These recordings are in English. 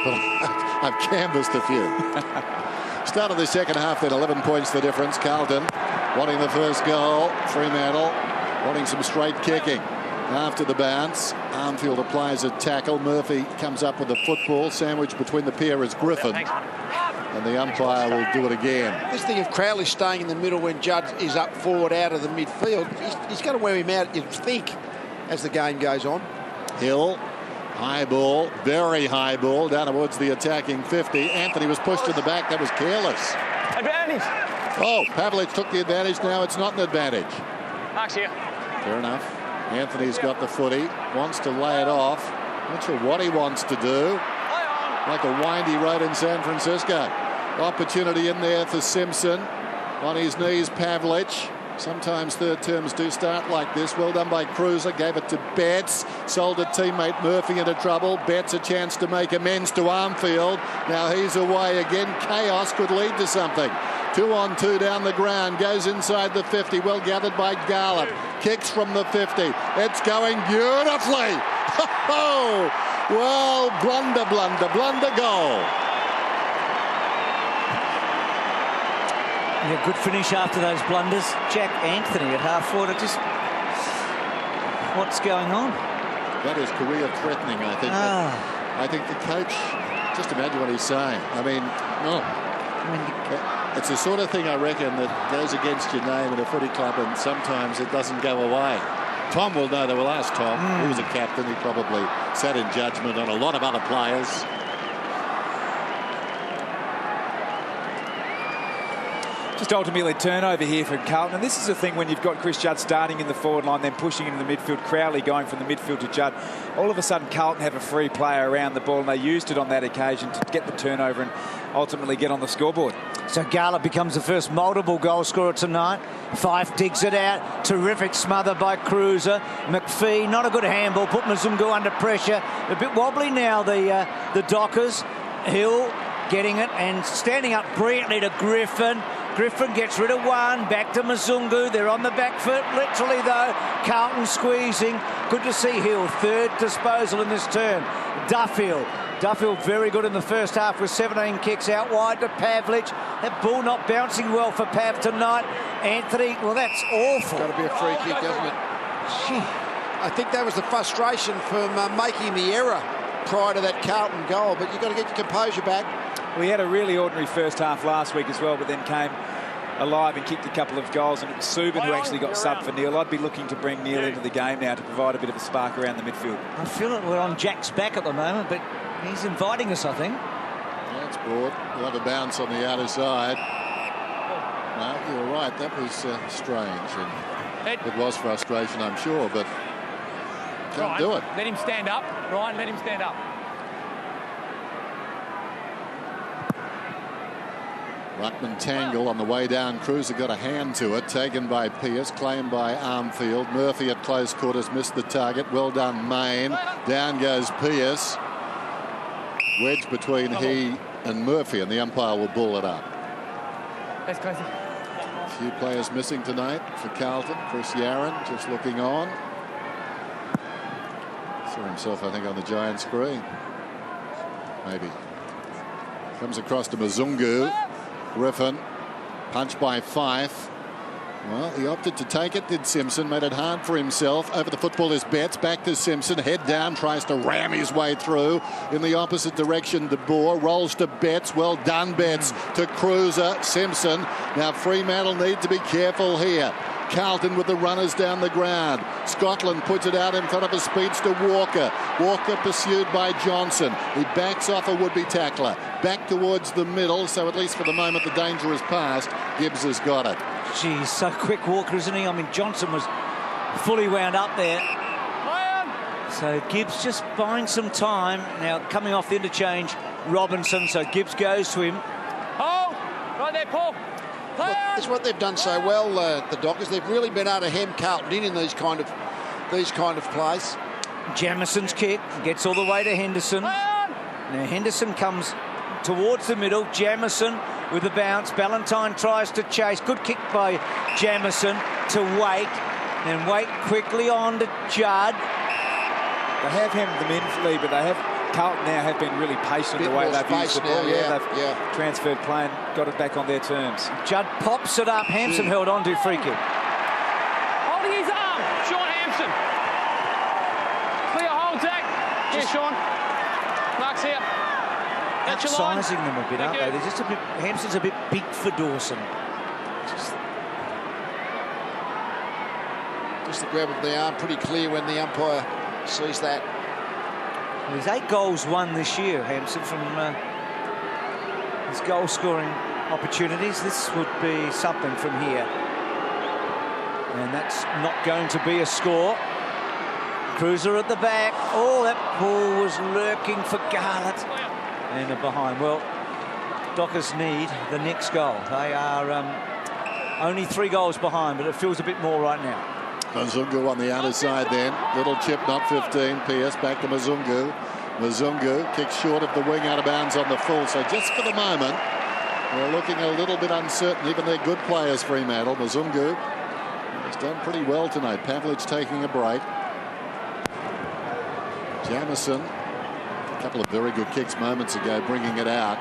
but I've canvassed a few. Start of the second half, then 11 points the difference. Carlton wanting the first goal. Fremantle wanting some straight kicking. After the bounce, Armfield applies a tackle. Murphy comes up with the football. Sandwiched between the pair is Griffin. And the umpire will do it again. This thing of Crowley staying in the middle when Judd is up forward out of the midfield, he's going to wear him out, you'd think, as the game goes on. Hill, high ball, very high ball, down towards the attacking 50. Anthony was pushed to the back. That was careless. Advantage. Oh, Pavlich took the advantage. Now it's not an advantage. Mark's here. Fair enough. Anthony's got the footy. Wants to lay it off. Not sure what he wants to do. Like a windy road in San Francisco. Opportunity in there for Simpson. On his knees, Pavlich. Sometimes third terms do start like this. Well done by Cruiser. Gave it to Betts. Sold a teammate Murphy into trouble. Betts a chance to make amends to Armfield. Now he's away again. Chaos could lead to something. 2-on-2 down the ground. Goes inside the 50. Well gathered by Garlop. Kicks from the 50. It's going beautifully. Oh, well, blunder, goal. Yeah, good finish after those blunders. Jack Anthony at half forward. Just what's going on? That is career threatening, I think. I think the coach, just imagine what he's saying. I mean, it's the sort of thing, I reckon, that goes against your name in a footy club, and sometimes it doesn't go away. Tom will know. They will ask Tom. He was a captain. He probably sat in judgment on a lot of other players. Just ultimately turnover here for Carlton. And this is the thing when you've got Chris Judd starting in the forward line, then pushing into the midfield, Crowley going from the midfield to Judd. All of a sudden, Carlton have a free player around the ball, and they used it on that occasion to get the turnover and ultimately get on the scoreboard. So Garlop becomes the first multiple goal scorer tonight. Fyfe digs it out. Terrific smother by Cruiser. McPhee, not a good handball. Put Mzungu under pressure. A bit wobbly now, the Dockers. Hill getting it and standing up brilliantly to Griffin. Griffin gets rid of one, back to Mzungu. They're on the back foot, literally, though. Carlton squeezing. Good to see Hill. Third disposal in this term. Duffield very good in the first half with 17 kicks out wide to Pavlich. That ball not bouncing well for Pav tonight. Anthony, well, that's awful. Got to be a free kick, doesn't it? Gee. I think that was the frustration from making the error prior to that Carlton goal, but you've got to get your composure back. We had a really ordinary first half last week as well, but then came alive and kicked a couple of goals, and it was Subin who actually got subbed for Neil. I'd be looking to bring Neil into the game now to provide a bit of a spark around the midfield. I feel that we're on Jack's back at the moment, but he's inviting us, I think. Yeah, it's broad. We'll have a bounce on the outer side. No, you're right. That was strange. And it was frustration, I'm sure, but can't do it. Let him stand up. Ryan, let him stand up. Ruckman tangle on the way down. Cruiser got a hand to it. Taken by Pearce. Claimed by Armfield. Murphy at close quarters missed the target. Well done, Main. Down goes Pearce. Wedge between he and Murphy, and the umpire will ball it up. That's crazy. A few players missing tonight for Carlton. Chris Yarran just looking on. Saw himself, I think, on the giant screen. Maybe. Comes across to Mzungu. Griffin, punched by Fyfe. Well, he opted to take it, did Simpson. Made it hard for himself. Over the football is Betts. Back to Simpson. Head down, tries to ram his way through. In the opposite direction, De Boer. Rolls to Betts. Well done, Betts. To Cruiser. Simpson. Now Fremantle need to be careful here. Carlton with the runners down the ground. Scotland puts it out in front of a speedster Walker. Walker pursued by Johnson. He backs off a would-be tackler. Back towards the middle, so at least for the moment the danger is past. Gibbs has got it. Geez, so quick Walker, isn't he? I mean, Johnson was fully wound up there. So Gibbs just buying some time. Now coming off the interchange, Robinson, so Gibbs goes to him. Oh, right there, Paul. Well, that's what they've done so well, the Dockers. They've really been able to hem Carlton in these kind of plays. Jamison's kick gets all the way to Henderson. Now Henderson comes towards the middle. Jamison with the bounce. Ballantyne tries to chase. Good kick by Jamison to Wake. Then Wake quickly on to Judd. They have hemmed them in, Lee, but they have Carlton now have been really patient the way they've used the ball. They've transferred play and got it back on their terms. Judd pops it up. Hampson held on to free kick. Holding his arm. Sean Hampson. Clear hold, Zach. Here, Sean. Mark's here. That's your line. Outsizing them a bit, aren't they? They're just a bit. Hampson's a bit big for Dawson. Just the grab of the arm, pretty clear when the umpire sees that. He's 8 goals won this year, Hampson, from his goal-scoring opportunities. This would be something from here. And that's not going to be a score. Cruiser at the back. Oh, that ball was lurking for Garlett. And a behind. Well, Dockers need the next goal. They are only 3 goals behind, but it feels a bit more right now. Mzungu on the outer side then. Little chip, not 15. Pearce back to Mzungu. Mzungu kicks short of the wing, out of bounds on the full. So just for the moment, they're looking a little bit uncertain. Even their good players, Fremantle. Mzungu has done pretty well tonight. Pavlich taking a break. Jamison, a couple of very good kicks moments ago, bringing it out.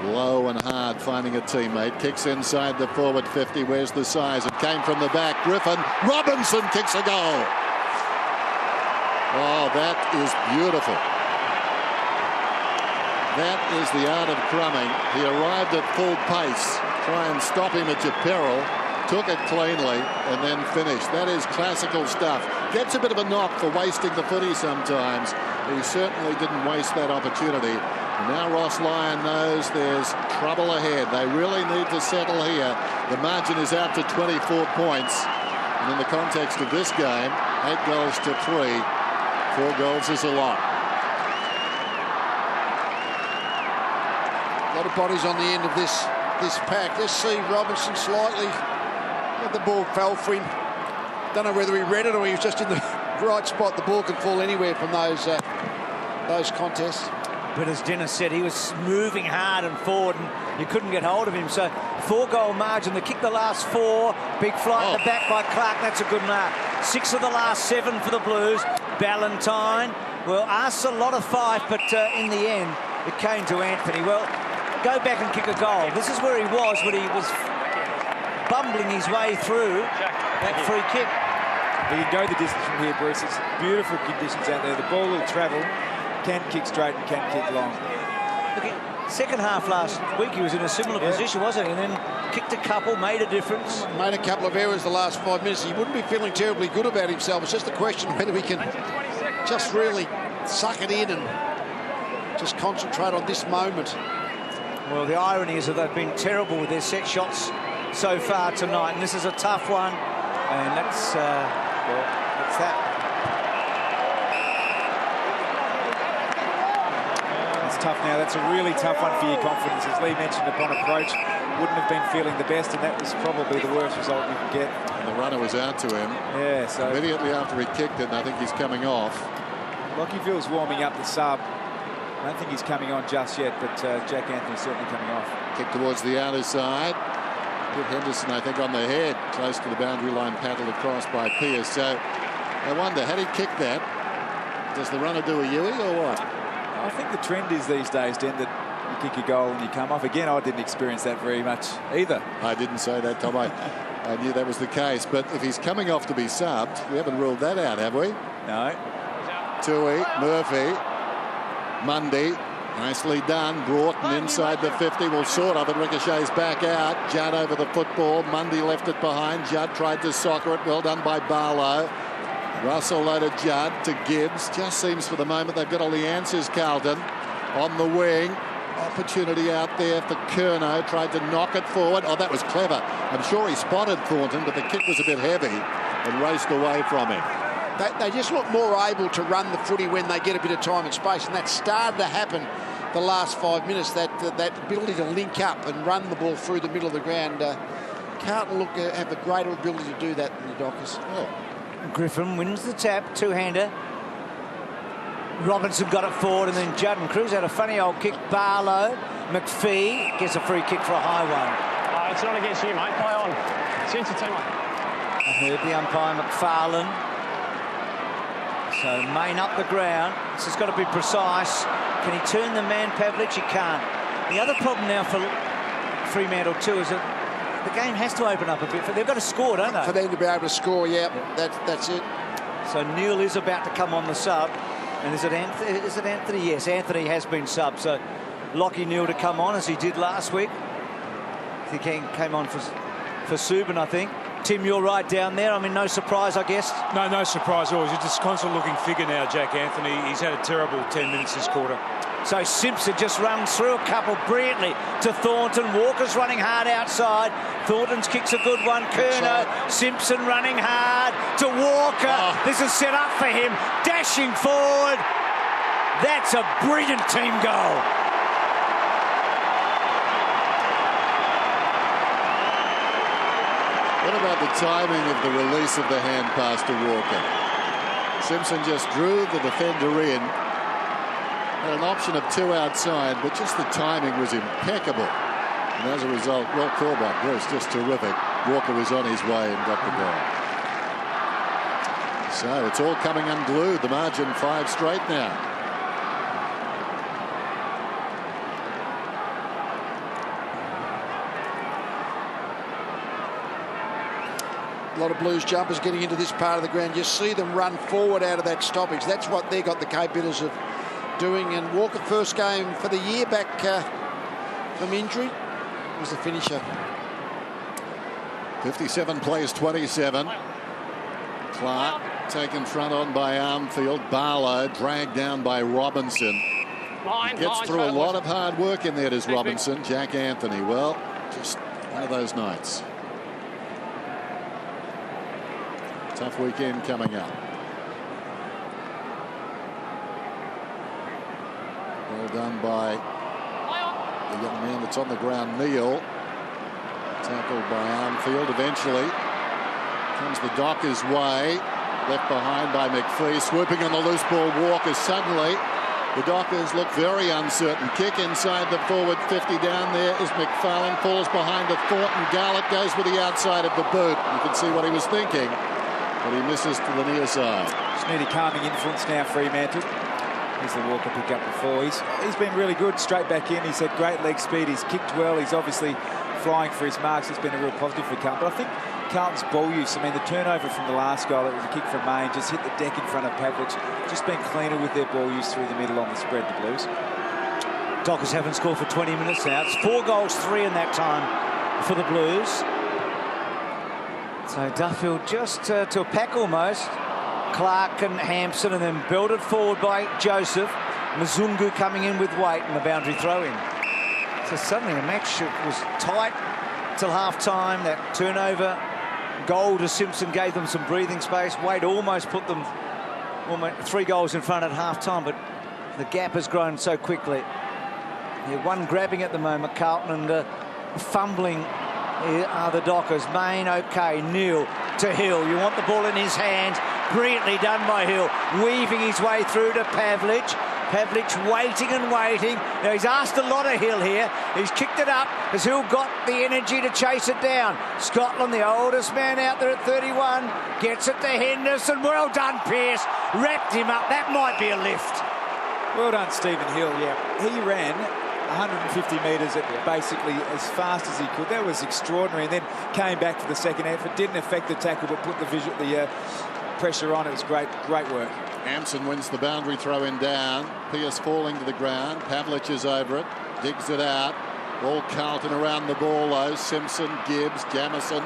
Low and hard, finding a teammate. Kicks inside the forward 50. Where's the size? It came from the back. Griffin. Robinson kicks a goal. Oh, that is beautiful. That is the art of crumbing. He arrived at full pace. Try and stop him at your peril. Took it cleanly and then finished. That is classical stuff. Gets a bit of a knock for wasting the footy sometimes. He certainly didn't waste that opportunity. And now Ross Lyon knows there's trouble ahead. They really need to settle here. The margin is out to 24 points. And in the context of this game, 8 goals to 3. 4 goals is a lot. A lot of bodies on the end of this pack. Let's see Robinson slightly. The ball fell for him. Don't know whether he read it or he was just in the right spot. The ball can fall anywhere from those contests. But as Dennis said, he was moving hard and forward and you couldn't get hold of him. So 4-goal margin. They kicked the last 4. Big flight in the back by Clark. That's a good mark. 6 of the last 7 for the Blues. Ballantyne, well, asked a lot of Fyfe, but in the end, it came to Anthony. Well, go back and kick a goal. This is where he was when he was bumbling his way through that free kick. You can go the distance from here, Bruce. It's beautiful conditions out there. The ball will travel. Can kick straight and can kick long. Look, second half last week he was in a similar position, wasn't he? And then kicked a couple, made a difference. Made a couple of errors the last 5 minutes. He wouldn't be feeling terribly good about himself. It's just a question of whether he can just really suck it in and just concentrate on this moment. Well, the irony is that they've been terrible with their set shots so far tonight, and this is a tough one. And that's that. Tough now. That's a really tough one for your confidence. As Lee mentioned, upon approach, wouldn't have been feeling the best, and that was probably the worst result you could get. And the runner was out to him. Yeah, so immediately after he kicked it, and I think he's coming off. Lockyville's warming up the sub. I don't think he's coming on just yet, but Jack Anthony's certainly coming off. Kick towards the outer side. Put Henderson, I think, on the head, close to the boundary line, paddled across by Pearce. So I wonder, had he kicked that, does the runner do a Yui or what? I think the trend is these days, Den, that you kick a goal and you come off. Again, I didn't experience that very much either. I didn't say that, Tom. I knew that was the case. But if he's coming off to be subbed, we haven't ruled that out, have we? No. Tui, Murphy, Mundy. Nicely done. Broughton inside the 50. Will sort of it. Ricochets back out. Judd over the football. Mundy left it behind. Judd tried to soccer it. Well done by Barlow. Russell loaded Judd to Gibbs. Just seems for the moment they've got all the answers, Carlton. On the wing. Opportunity out there for Curnow. Tried to knock it forward. Oh, that was clever. I'm sure he spotted Thornton, but the kick was a bit heavy and raced away from him. They just look more able to run the footy when they get a bit of time and space, and that started to happen the last 5 minutes, that ability to link up and run the ball through the middle of the ground. Carlton have a greater ability to do that than the Dockers. Oh. Griffin wins the tap, two-hander. Robinson got it forward, and then Judd and Cruz had a funny old kick. Barlow, McPhee gets a free kick for a high one. It's not against you, mate. Play on. It's your team, mate. I heard the umpire, McFarlane. So Main up the ground. This has got to be precise. Can he turn the man, Pavlich? He can't. The other problem now for Fremantle too is that the game has to open up a bit. They've got to score, don't they? For them to be able to score, yeah. That's it. So Neil is about to come on the sub. And is it Anthony? Yes, Anthony has been subbed. So Lockie Neal to come on as he did last week. He came on for Subin, I think. Tim, you're right down there. I mean, no surprise, I guess. No surprise always. He's just constant looking figure now, Jack Anthony. He's had a terrible 10 minutes this quarter. So Simpson just runs through a couple brilliantly to Thornton. Walker's running hard outside. Thornton's kicks a good one. Kerno, Simpson running hard to Walker. Oh. This is set up for him. Dashing forward. That's a brilliant team goal. What about the timing of the release of the hand pass to Walker? Simpson just drew the defender in. Had an option of 2 outside, but just the timing was impeccable. And as a result, well called by Bruce, just terrific. Walker was on his way and got the goal. So it's all coming unglued. The margin 5 straight now. A lot of Blues jumpers getting into this part of the ground. You see them run forward out of that stoppage. That's what they got the capabilities of doing. And Walker, first game for the year back from injury, was the finisher. 57 plays 27. Clark taken front on by Armfield. Barlow dragged down by Robinson. Gets through a lot of hard work in there, does Robinson. Jack Anthony, well, just one of those nights. Tough weekend coming up. Well done by the young man that's on the ground, Neal. Tackled by Armfield. Eventually comes the Dockers' way. Left behind by McPhee. Swooping on the loose ball, Walker. Suddenly the Dockers look very uncertain. Kick inside the forward 50. Down there is McFarlane. Falls behind the Thornton. Garlick goes with the outside of the boot. You can see what he was thinking, but he misses to the near side. Just need a calming influence now, Fremantle. Here's the Walker pick up before. He's been really good straight back in. He's had great leg speed. He's kicked well. He's obviously flying for his marks. It's been a real positive for Carlton. But I think Carlton's ball use, I mean, the turnover from the last goal, it was a kick from Main, just hit the deck in front of Pavlich. Just been cleaner with their ball use through the middle on the spread, the Blues. Dockers haven't scored for 20 minutes now. It's 4 goals, 3 in that time for the Blues. So Duffield just to a pack almost. Clark and Hampson, and then belted forward by Joseph. Mzungu coming in with weight and the boundary throw in. So suddenly a match was tight till half-time. That turnover goal to Simpson gave them some breathing space. Wade almost put them 3 goals in front at half-time, but the gap has grown so quickly. Yeah, one grabbing at the moment, Carlton, and fumbling are the Dockers. Main, okay. Neal to Hill. You want the ball in his hands. Brilliantly done by Hill. Weaving his way through to Pavlich. Pavlich waiting and waiting. Now he's asked a lot of Hill here. He's kicked it up. Has Hill got the energy to chase it down? Scotland, the oldest man out there at 31, gets it to Henderson. Well done, Pearce. Wrapped him up. That might be a lift. Well done, Stephen Hill. Yeah, he ran 150 metres at basically as fast as he could. That was extraordinary. And then came back for the second half. It didn't affect the tackle, but put the pressure on. It was great work. Hampson wins the boundary throw in down. Pearce falling to the ground. Pavlich is over it. Digs it out. All Carlton around the ball though. Simpson, Gibbs, Jamison.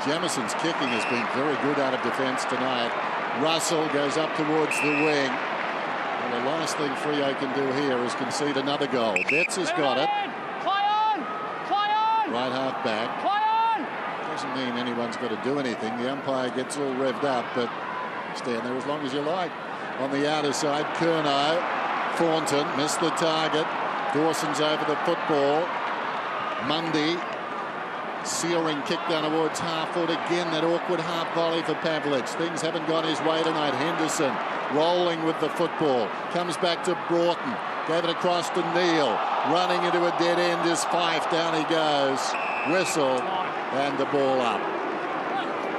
Jamison's kicking has been very good out of defence tonight. Russell goes up towards the wing. Well, the last thing Freo can do here is concede another goal. Betts has got it. Right half back. Doesn't mean anyone's got to do anything. The umpire gets all revved up, but stand there as long as you like. On the outer side, Kerno. Thornton missed the target. Dawson's over the football. Mundy. Searing kick down towards half-foot. Again, that awkward half volley for Pavlich. Things haven't gone his way tonight. Henderson rolling with the football. Comes back to Broughton. Gave it across to Neal. Running into a dead end is Fyfe. Down he goes. Whistle and the ball up.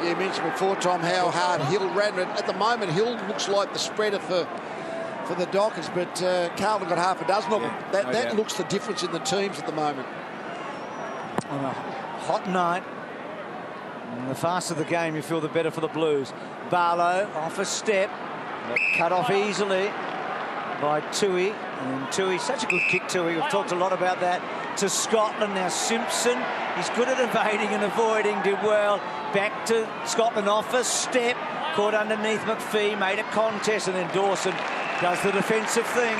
You mentioned before, Tom, how hard Hill ran. At the moment, Hill looks like the spreader for the Dockers, but Carlton got half a dozen of them. That looks the difference in the teams at the moment. On a hot night, and the faster the game, you feel the better for the Blues. Barlow off a step, cut off easily by Tui. And Tui, such a good kick, Tui. We've talked a lot about that. To Scotland now, Simpson. He's good at evading and avoiding, did well. Back to Scotland off a step, caught underneath McPhee, made a contest, and then Dawson does the defensive thing.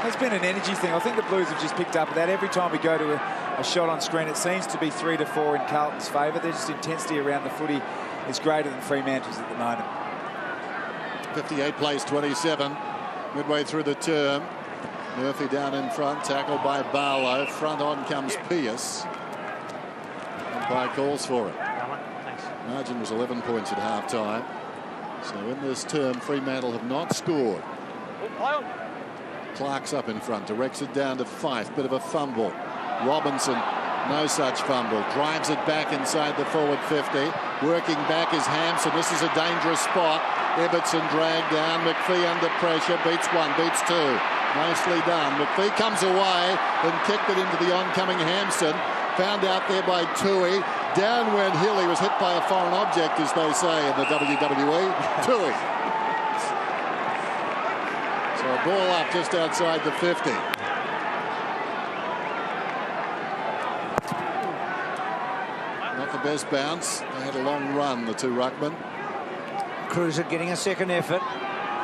There's been an energy thing. I think the Blues have just picked up that. Every time we go to a shot on screen, it seems to be 3 to 4 in Carlton's favour. There's just intensity around the footy is greater than Fremantle's at the moment. 58 plays 27. Midway through the term. Murphy down in front, tackled by Barlow. Front on comes Pearce. Umpire calls for it. Margin was 11 points at half-time. So in this term, Fremantle have not scored. Clark's up in front, directs it down to Fyfe. Bit of a fumble. Robinson, no such fumble. Drives it back inside the forward 50. Working back is Hampson. This is a dangerous spot. Everton dragged down. McPhee under pressure. Beats one, beats two. Nicely done. McPhee comes away and kicked it into the oncoming Hampson. Found out there by Tui. Down went Hill. He was hit by a foreign object, as they say in the WWE. Tui. So a ball up just outside the 50. Not the best bounce. They had a long run, the two ruckmen. Cruiser getting a second effort.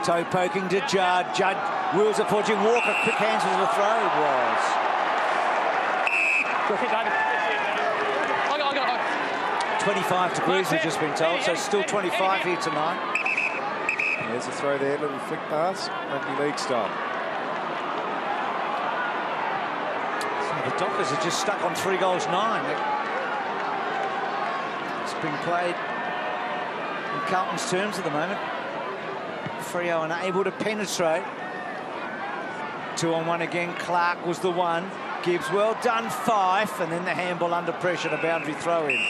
Toe poking to Judd. Judd wheels it for Jim Walker. Quick hands with the throw. It was. 25 to Cruiser, just been told. So still 25 here tonight. There's a throw there, little flick pass, rugby league style. So the Dockers are just stuck on 3 goals 9. It's been played in Carlton's terms at the moment. Freo unable to penetrate. 2-on-1 again. Clark was the one. Gibbs, well done, Fyfe, and then the handball under pressure, the boundary throw in.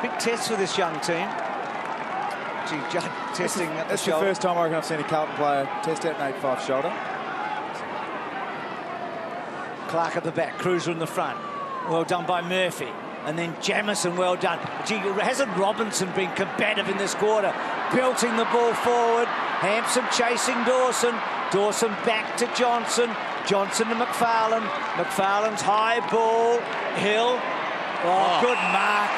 Big test for this young team. Judd testing at the shoulder. That's the first time I reckon I've seen a Carlton player test out Nat Fyfe's shoulder. Clark at the back, Cruiser in the front. Well done by Murphy. And then Jamison, well done. Gee, hasn't Robinson been combative in this quarter? Belting the ball forward. Hampson chasing Dawson. Dawson back to Johnson. Johnson to McFarlane. McFarlane's high ball. Hill. Oh, good mark.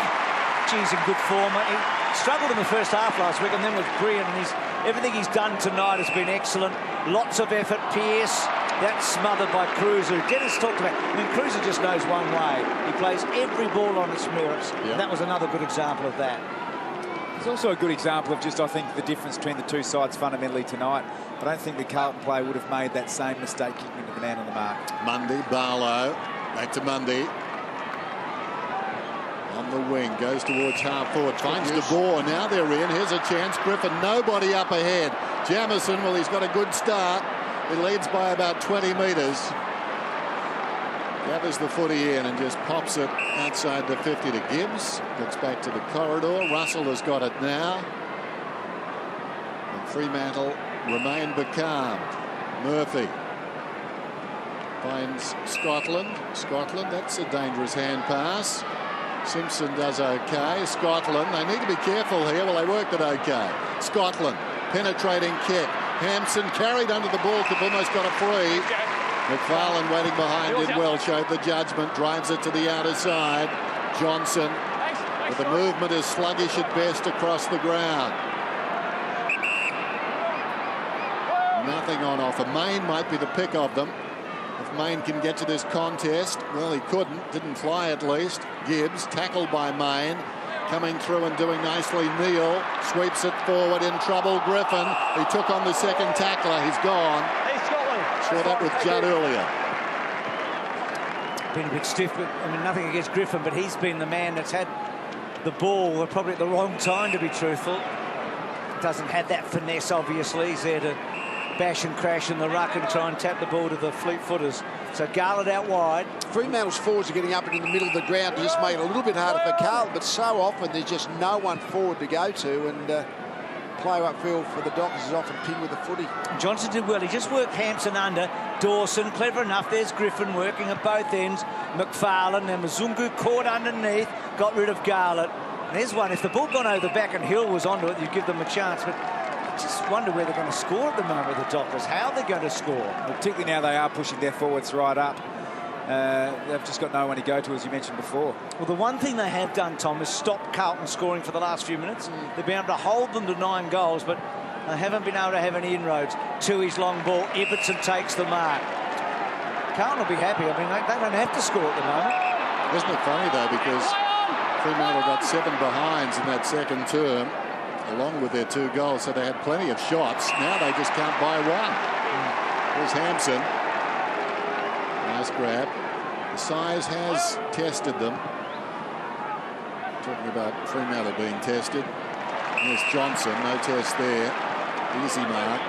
Geez, in good form. He struggled in the first half last week and then was brilliant. And everything he's done tonight has been excellent. Lots of effort. Pearce. That's smothered by Cruiser. Dennis talked about, I mean, Cruiser just knows one way. He plays every ball on its merits. Yep. And that was another good example of that. It's also a good example of just, I think, the difference between the two sides fundamentally tonight. I don't think the Carlton player would have made that same mistake kicking into the man on the mark. Mundy, Barlow, back to Mundy. On the wing, goes towards half forward, finds De Boer. Now they're in. Here's a chance. Griffin, nobody up ahead. Jamison, well, he's got a good start. He leads by about 20 metres. Gathers the footy in and just pops it outside the 50 to Gibbs. Gets back to the corridor. Russell has got it now. And Fremantle remain becalmed. Murphy finds Scotland. Scotland, that's a dangerous hand pass. Simpson does okay. Scotland, they need to be careful here. Well, they worked it okay. Scotland, penetrating kick. Hampson carried under the ball, could almost got a free. McFarlane waiting behind did well, showed the judgment, drives it to the outer side. Johnson, but the movement is sluggish at best across the ground. Nothing on offer. Main might be the pick of them. If Main can get to this contest, well, he couldn't. Didn't fly at least. Gibbs, tackled by Main. Coming through and doing nicely. Neal sweeps it forward, in trouble. Griffin, he took on the second tackler. He's gone. Saw that with Judd earlier. Been a bit stiff, but I mean, nothing against Griffin, but he's been the man that's had the ball probably at the wrong time, to be truthful. Doesn't have that finesse, obviously. He's there to bash and crash in the ruck and try and tap the ball to the fleet footers. So Garlett out wide. Fremantle's forwards are getting up into the middle of the ground to just make it a little bit harder for Carlton, but so often there's just no one forward to go to, and play upfield for the Dockers is often pinned with the footy. Johnson did well. He just worked Hampson under. Dawson, clever enough. There's Griffin working at both ends. McFarlane and Mzungu caught underneath, got rid of Garlett. And there's one. If the ball gone over the back and Hill was onto it, you'd give them a chance. But I just wonder where they're going to score at the moment, the Dockers. How are they going to score? Well, particularly now they are pushing their forwards right up. They've just got no one to go to, as you mentioned before. Well, the one thing they have done, Tom, is stop Carlton scoring for the last few minutes. They've been able to hold them to 9 goals, but they haven't been able to have any inroads. Tui's long ball, Ibbotson takes the mark. Carlton will be happy. I mean, they don't have to score at the moment. Isn't it funny, though, because Fremantle got 7 behinds in that second term, along with their 2 goals, so they had plenty of shots. Now they just can't buy one. Here's Hampson. Nice grab. The size has tested them. Talking about Fremantle being tested. There's Johnson, no test there. Easy mark.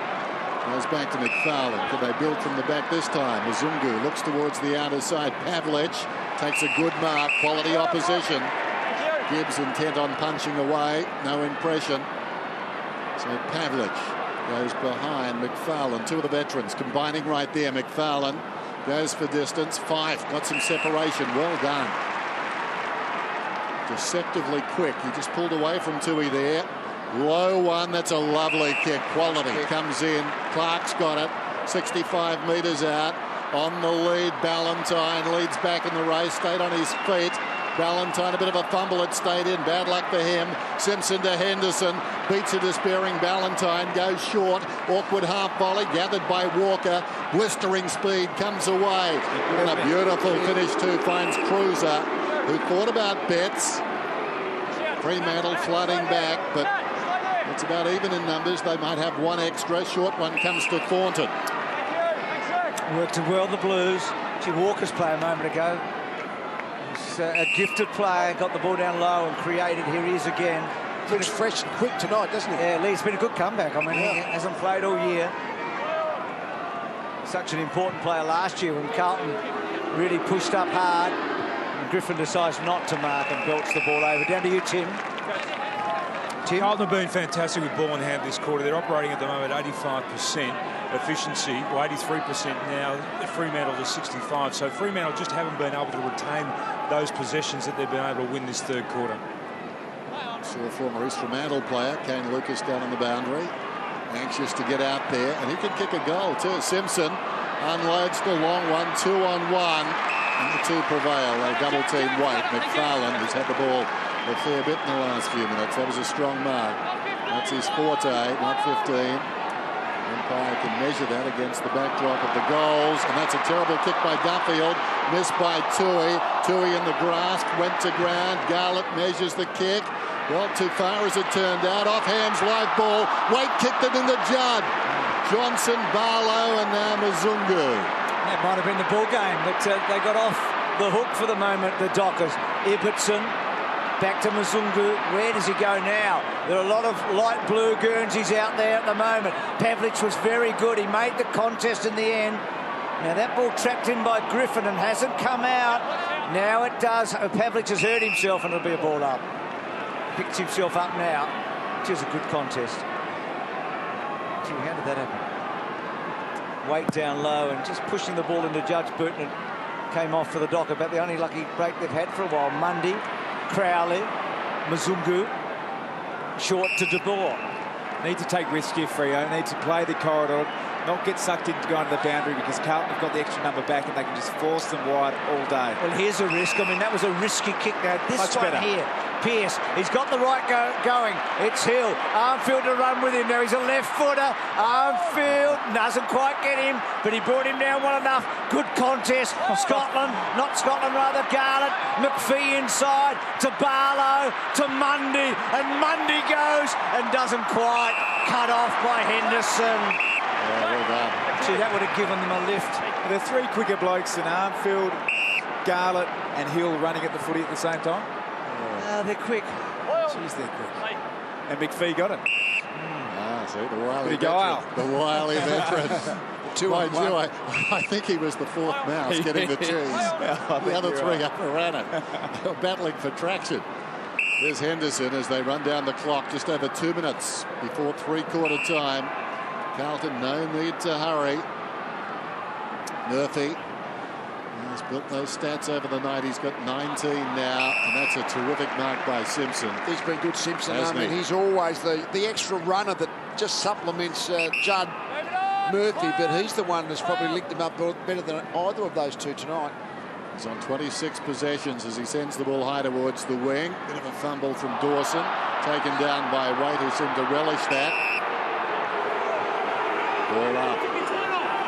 Goes back to McFarlane. Can they build from the back this time? Mzungu looks towards the outer side. Pavlich takes a good mark. Quality opposition. Gibbs intent on punching away. No impression. So Pavlich goes behind McFarlane. 2 of the veterans combining right there. McFarlane goes for distance. Fyfe got some separation. Well done. Deceptively quick. He just pulled away from Tui there. Low one. That's a lovely kick. Quality comes in. Clark's got it. 65 metres out. On the lead, Ballantyne leads back in the race. Stayed on his feet. Ballantyne, a bit of a fumble, it stayed in. Bad luck for him. Simpson to Henderson. Beats a despairing Ballantyne. Goes short. Awkward half volley. Gathered by Walker. Blistering speed. Comes away. And a beautiful finish too. Finds Cruiser, who thought about Betts. Fremantle flooding back, but it's about even in numbers. They might have 1 extra. Short one comes to Thornton. Worked it well, the Blues. Gee, Walker's play a moment ago. A gifted player, got the ball down low and created. Here he is again. Looks fresh and quick tonight, doesn't he? Yeah, Lee's been a good comeback. I mean, he hasn't played all year. Such an important player last year when Carlton really pushed up hard. And Griffin decides not to mark and belts the ball over. Down to you, Tim. Carlton have been fantastic with ball in hand this quarter. They're operating at the moment 85% efficiency, or 83% now. Fremantle to 65. So Fremantle just haven't been able to retain those possessions that they've been able to win this 3rd quarter. Saw a former East Fremantle player, Kane Lucas, down on the boundary. Anxious to get out there, and he can kick a goal too. Simpson unloads the long one, 2-on-1, and the 2 prevail. They double team White. McFarlane, who's had the ball a fair bit in the last few minutes. That was a strong mark. That's his forte, not 15. Umpire can measure that against the backdrop of the goals, and that's a terrible kick by Duffield. Missed by Tui. Tui in the grasp, went to ground. Garlett measures the kick. Well, too far as it turned out. Off hands, live ball. Waite kicked it in the Judd. Johnson, Barlow, and now Mzungu. That might have been the ball game, but they got off the hook for the moment, the Dockers. Ibbotson. Back to Mzungu. Where does he go now? There are a lot of light blue Guernseys out there at the moment. Pavlich was very good. He made the contest in the end. Now that ball trapped in by Griffin and hasn't come out. Now it does. Pavlich has hurt himself and it'll be a ball up. Picks himself up now. Which is a good contest. Gee, how did that happen? Weight down low and just pushing the ball into Judge Burton. It came off for the Docker, but the only lucky break they've had for a while. Mundy. Crowley, Mzungu, short to De Boer. Need to take risks here, Freo. Need to play the corridor, not get sucked into going to the boundary, because Carlton have got the extra number back and they can just force them wide all day. Well, here's a risk. I mean, that was a risky kick now. This Much one better. here, Pearce, he's got the right going. It's Hill. Armfield to run with him. Now he's a left footer. Armfield doesn't quite get him, but he brought him down well enough. Good contest. Scotland, not Scotland, rather Garlett. McPhee inside to Barlow to Mundy, and Mundy goes and doesn't quite cut off by Henderson. Yeah, well done. Gee, that would have given them a lift. There are 3 quicker blokes in Armfield, Garlett and Hill running at the footy at the same time. They're quick. Jeez, they're quick. And McPhee got it. So See, the wily Go veteran. The wily veteran. Mind you, I think he was the fourth mouse getting the cheese. The other three up and ran it. They were battling for traction. There's Henderson as they run down the clock. Just over 2 minutes before three-quarter time. Carlton, no need to hurry. Murphy has built those stats over the night. He's got 19 now, and that's a terrific mark by Simpson. He's been good, Simpson. Hasn't he? He's always the extra runner that just supplements Judd Murphy, but he's the one that's probably linked him up better than either of those two tonight. He's on 26 possessions as he sends the ball high towards the wing. Bit of a fumble from Dawson, taken down by Waite, who seemed to relish that. Ball up.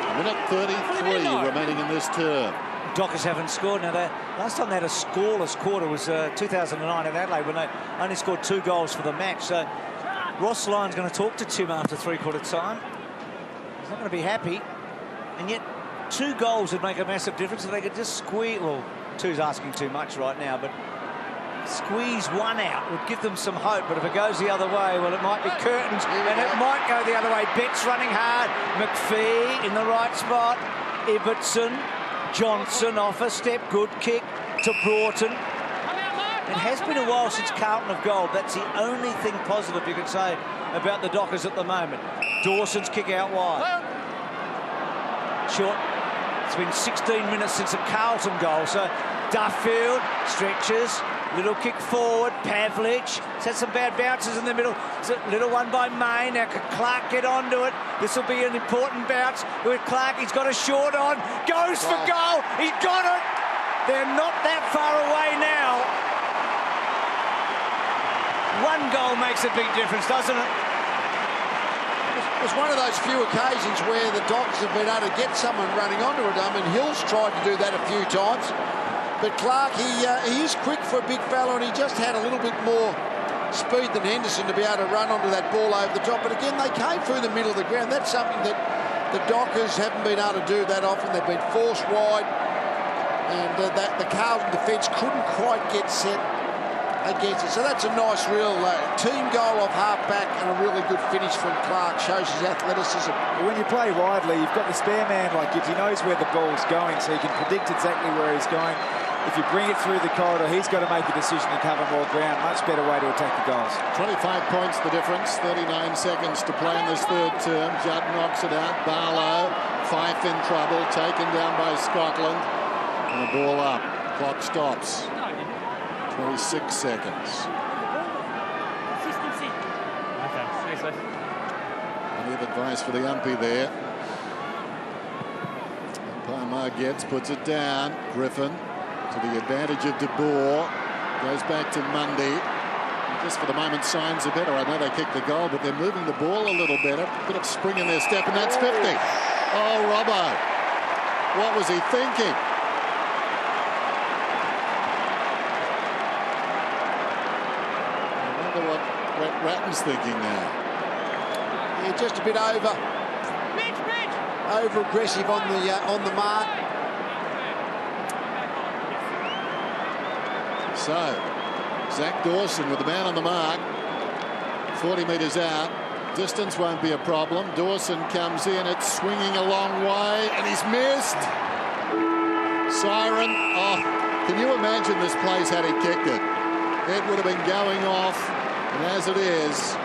A minute 33 remaining in this term. Dockers haven't scored. Now, last time they had a scoreless quarter was 2009 in Adelaide, when they only scored 2 goals for the match. So Ross Lyon's going to talk to Tim after three-quarter time. He's not going to be happy. And yet 2 goals would make a massive difference if they could just squeeze. Well, 2's asking too much right now, but squeeze 1 out would give them some hope. But if it goes the other way, well, it might be curtains, and it might go the other way. Betts running hard. McPhee in the right spot. Ibbotson. Johnson off a step. Good kick to Broughton. It has been a while since Carlton have goaled. That's the only thing positive you can say about the Dockers at the moment. Dawson's kick out wide. Short. It's been 16 minutes since a Carlton goal. So Duffield stretches. Little kick forward. Pavlich. He's had some bad bounces in the middle. It's a little one by May. Now can Clark get onto it? This will be an important bounce with Clark. He's got a short on. Goes for goal. He's got it. They're not that far away now. 1 goal makes a big difference, doesn't it? It was one of those few occasions where the Dockers have been able to get someone running onto it. I mean, Hill's tried to do that a few times. But Clark, he is quick for a big fella, and he just had a little bit more speed than Henderson to be able to run onto that ball over the top. But again, they came through the middle of the ground. That's something that the Dockers haven't been able to do that often. They've been forced wide, and the Carlton defence couldn't quite get set against it. So that's a nice real team goal off half-back, and a really good finish from Clark. Shows his athleticism. When you play widely, you've got the spare man like Gibbs. He knows where the ball's going, so he can predict exactly where he's going. If you bring it through the corridor, he's got to make a decision to cover more ground. Much better way to attack the goals. 25 points the difference. 39 seconds to play in this third term. Judd knocks it out. Barlow. Fyfe in trouble. Taken down by Scotland. And the ball up. Clock stops. 26 seconds. Plenty of advice for the umpy there. Umpire Margetts puts it down. Griffin to the advantage of De Boer. Goes back to Mundy. Just for the moment, signs are better. I know they kicked the goal, but they're moving the ball a little better. Bit of spring in their step, and that's 50. Oh, Robbo. What was he thinking? I wonder what Ratton's thinking now. Yeah, just a bit over aggressive on the mark. So, Zach Dawson with the man on the mark. 40 metres out. Distance won't be a problem. Dawson comes in. It's swinging a long way, and he's missed. Siren. Oh, can you imagine this place had he kicked it? It would have been going off. And as it is,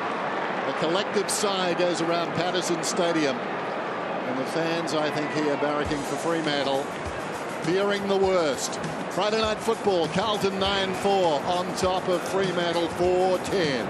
a collective sigh goes around Patersons Stadium. And the fans, I think, here barracking for Fremantle, fearing the worst. Friday Night Football, Carlton 9-4 on top of Fremantle 4-10.